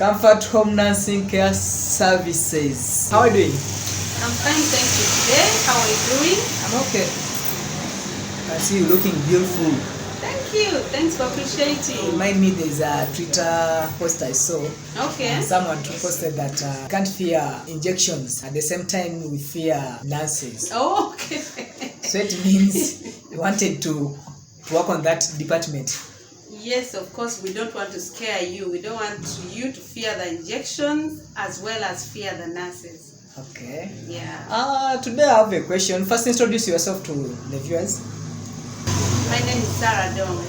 Comfort Home Nursing Care Services. How are you doing? I'm fine, thank you. Today, how are you doing? I'm okay. I see you looking beautiful. Thank you. Thanks for appreciating. Remind me, there's a Twitter post I saw. Okay. Someone posted that can't fear injections. At the same time, we fear nurses. Oh, okay. So it means you wanted to work on that department. Yes, of course, we don't want to scare you. We don't want you to fear the injections as well as fear the nurses. Okay. Yeah. Today I have a question. First, introduce yourself to the viewers. My name is Sarah Dong.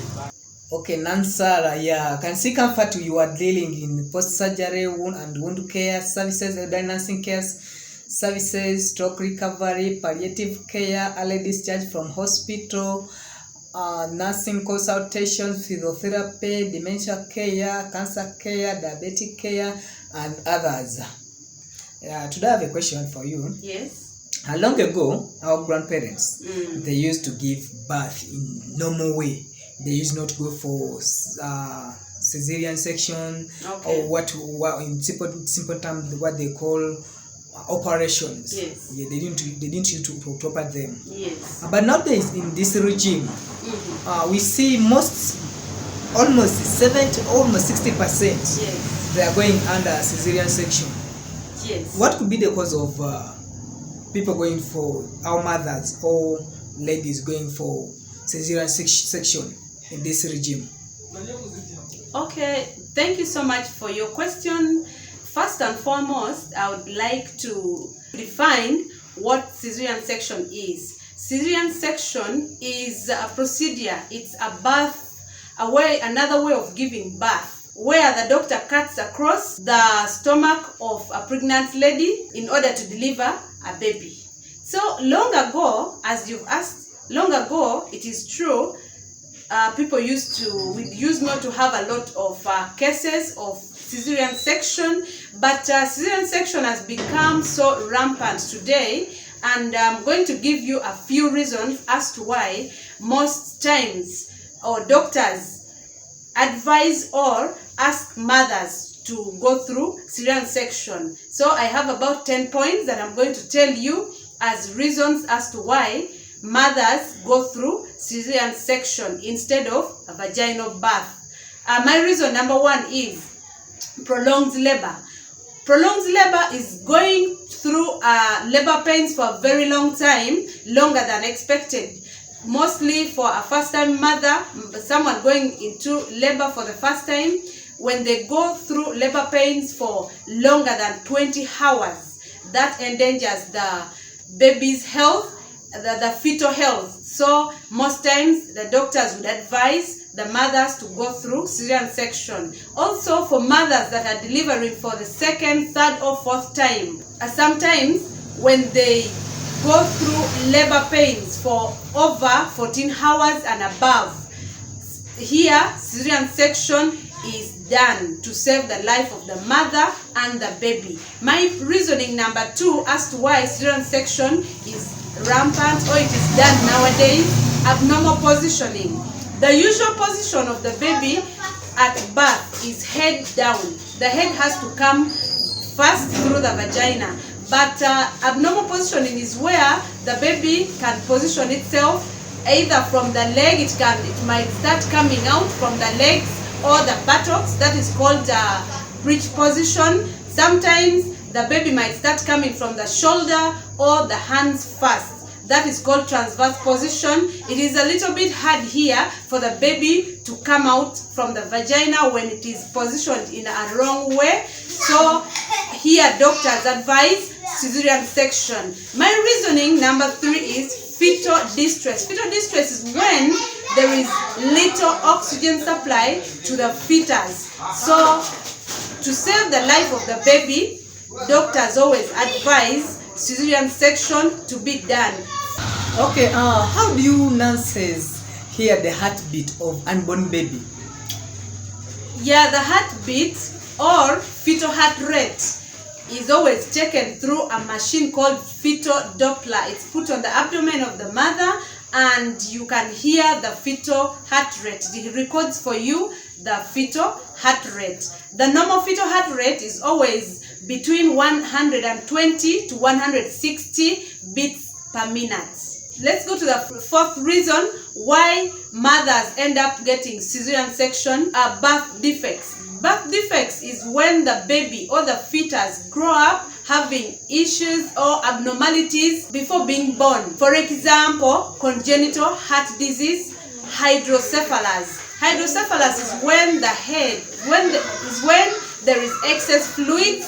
Okay, Nansara, yeah. Can see comfort you are dealing in post-surgery wound and wound care services, elderly nursing care services, stroke recovery, palliative care, early discharge from hospital, nursing consultations, physiotherapy, dementia care, cancer care, diabetic care, and others. Today I have a question for you. Yes. Long ago, our grandparents, they used to give birth in normal way. They used not to go for cesarean section, Okay. or what in simple terms what they call operations. Yes. Yeah, they didn't use to operate them. Yes. But nowadays in this regime, we see almost 70, almost 60%. Yes. They are going under cesarean section. Yes. What could be the cause of people going for, our mothers or ladies going for cesarean section in this regime? Okay, thank you so much for your question. First and foremost, I would like to define what cesarean section is. Cesarean section is a procedure. It's another way of giving birth, where the doctor cuts across the stomach of a pregnant lady in order to deliver a baby. So long ago, as you've asked, long ago, it is true, people used not to have a lot of cases of cesarean section, but cesarean section has become so rampant today, and I'm going to give you a few reasons as to why most times or doctors advise or ask mothers to go through cesarean section. So I have about 10 points that I'm going to tell you as reasons as to why mothers go through cesarean section instead of a vaginal birth. My reason number one is prolonged labor. Prolonged labor is going through labor pains for a very long time, longer than expected. Mostly for a first-time mother, someone going into labor for the first time, when they go through labor pains for longer than 20 hours, that endangers the baby's health, the fetal health. So most times the doctors would advise the mothers to go through cesarean section. Also for mothers that are delivering for the second, third or fourth time, sometimes when they go through labor pains for over 14 hours and above, here cesarean section is done to save the life of the mother and the baby. My reasoning number two as to why cesarean section is rampant or it is done nowadays: abnormal positioning. The usual position of the baby at birth is head down. The head has to come first through the vagina, but abnormal positioning is where the baby can position itself either from the leg. It might start coming out from the legs or the buttocks. That is called breech position. Sometimes the baby might start coming from the shoulder or the hands first. That is called transverse position. It is a little bit hard here for the baby to come out from the vagina when it is positioned in a wrong way. So here doctors advise cesarean section. My reasoning number three is fetal distress. Fetal distress is when there is little oxygen supply to the fetus. So to save the life of the baby, doctors always advise cesarean section to be done. Okay, how do you nurses hear the heartbeat of unborn baby? Yeah, the heartbeat or fetal heart rate is always taken through a machine called fetal Doppler. It's put on the abdomen of the mother and you can hear the fetal heart rate. It records for you the fetal heart rate. The normal fetal heart rate is always between 120 to 160 beats per minute. Let's go to the fourth reason why mothers end up getting cesarean section are birth defects. Birth defects is when the baby or the fetus grow up having issues or abnormalities before being born. For example, congenital heart disease, hydrocephalus. Hydrocephalus is when the head, when there is excess fluid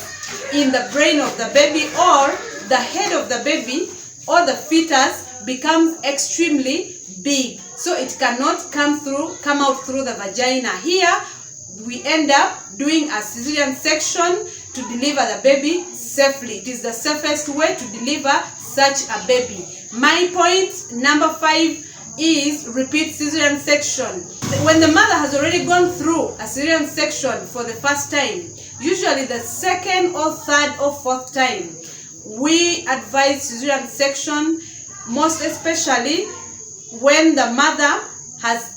in the brain of the baby, or the head of the baby or the fetus becomes extremely big, so it cannot come out through the vagina. Here we end up doing a cesarean section to deliver the baby safely. It is the safest way to deliver such a baby. My point number 5 is repeat cesarean section. When the mother has already gone through a cesarean section for the first time, usually the second or third or fourth time, we advise cesarean section, most especially when the mother has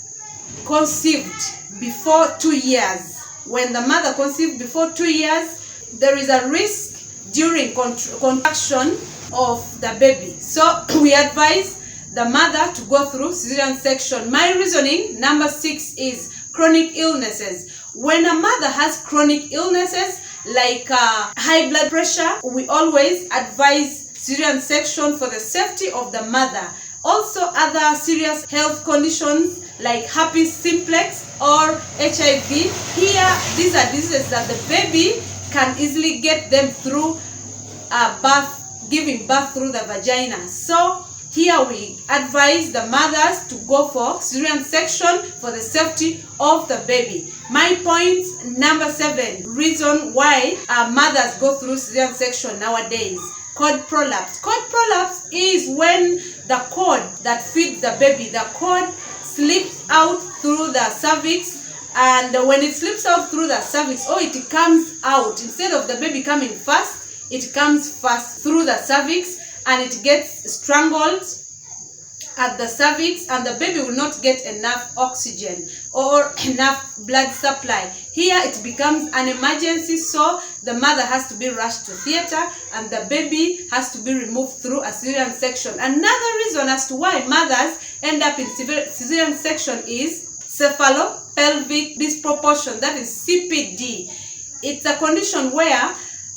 conceived before 2 years. When the mother conceived before 2 years, there is a risk during contraction of the baby. So we advise the mother to go through cesarean section. My reasoning number 6 is chronic illnesses. When a mother has chronic illnesses like high blood pressure, we always advise cesarean section for the safety of the mother. Also, other serious health conditions like herpes simplex or HIV. Here, these are diseases that the baby can easily get them through giving birth through the vagina. So here we advise the mothers to go for cesarean section for the safety of the baby. My point number 7, reason why mothers go through cesarean section nowadays. Cord prolapse. Cord prolapse is when the cord that feeds the baby, the cord slips out through the cervix, and when it slips out through the cervix, it comes out. Instead of the baby coming first, it comes first through the cervix, and it gets strangled at the cervix, and the baby will not get enough oxygen or enough blood supply. Here it becomes an emergency, so the mother has to be rushed to theater and the baby has to be removed through a cesarean section. Another reason as to why mothers end up in cesarean section is cephalopelvic disproportion, that is CPD. It's a condition where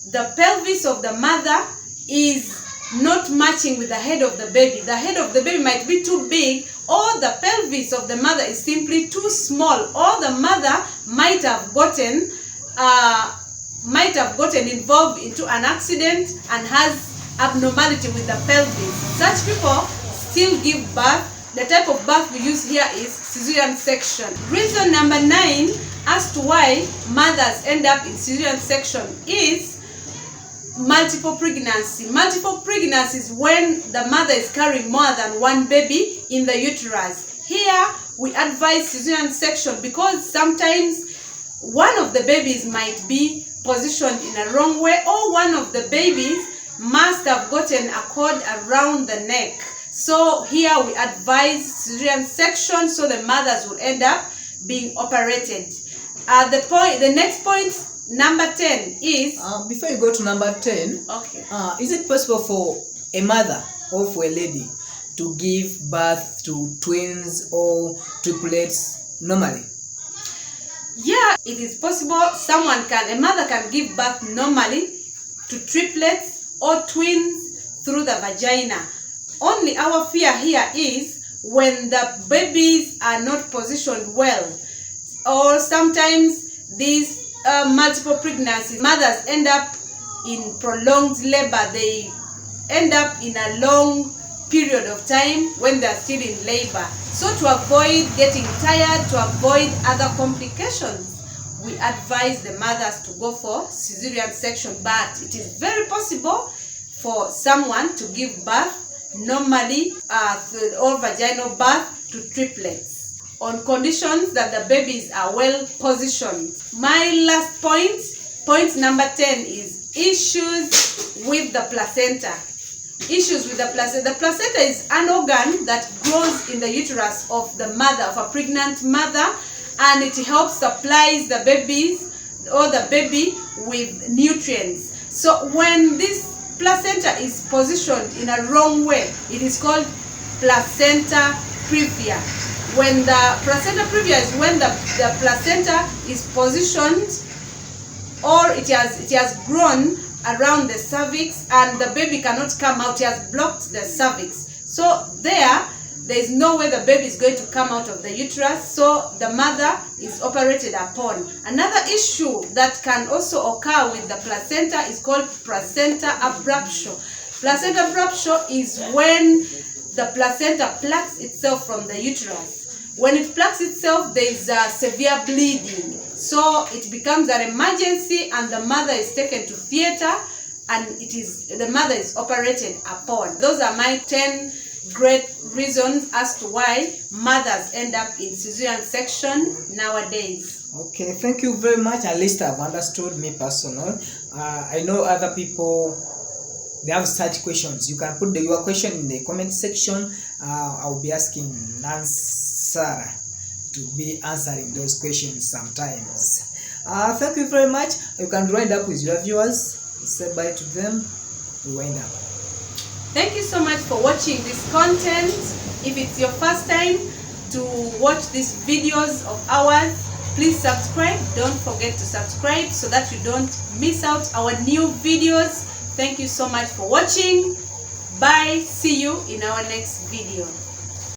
the pelvis of the mother is not matching with the head of the baby. The head of the baby might be too big, or the pelvis of the mother is simply too small, or the mother might have gotten involved into an accident and has abnormality with the pelvis. Such people still give birth. The type of birth we use here is cesarean section. Reason number 9 as to why mothers end up in cesarean section is multiple pregnancy. Multiple pregnancy is when the mother is carrying more than one baby in the uterus. Here we advise cesarean section because sometimes one of the babies might be positioned in a wrong way, or one of the babies must have gotten a cord around the neck. So here we advise cesarean section, so the mothers will end up being operated. The next point, number 10 is... before you go to number 10, okay. Is it possible for a mother or for a lady to give birth to twins or triplets normally? Yeah, it is possible. A mother can give birth normally to triplets or twins through the vagina. Only our fear here is when the babies are not positioned well, or sometimes these multiple pregnancies, mothers end up in prolonged labor. They end up in a long period of time when they are still in labor. So to avoid getting tired, to avoid other complications, we advise the mothers to go for cesarean section. But it is very possible for someone to give birth normally or vaginal birth to triplets on conditions that the babies are well positioned. My last point number 10, is issues with the placenta. Issues with the placenta. The placenta is an organ that grows in the uterus of the mother, of a pregnant mother, and it helps supplies the baby with nutrients. So when this placenta is positioned in a wrong way, it is called placenta previa. When the placenta previa is when the placenta is positioned, or it has grown around the cervix and the baby cannot come out, it has blocked the cervix. So there is no way the baby is going to come out of the uterus, so the mother is operated upon. Another issue that can also occur with the placenta is called placenta abruptio. Placenta abruptio is when the placenta plucks itself from the uterus. When it plucks itself, there is a severe bleeding. So it becomes an emergency and the mother is taken to theater and the mother is operated upon. Those are my 10 great reasons as to why mothers end up in cesarean section nowadays. Okay, thank you very much. At least I've understood me personal. I know other people, they have such questions. You can put your question in the comment section. I'll be asking Sarah to be answering those questions sometimes. Thank you very much. You can wind up with your viewers. Say bye to them. We wind up. Thank you so much for watching this content. If it's your first time to watch these videos of ours, please subscribe. Don't forget to subscribe so that you don't miss out our new videos. Thank you so much for watching. Bye. See you in our next video.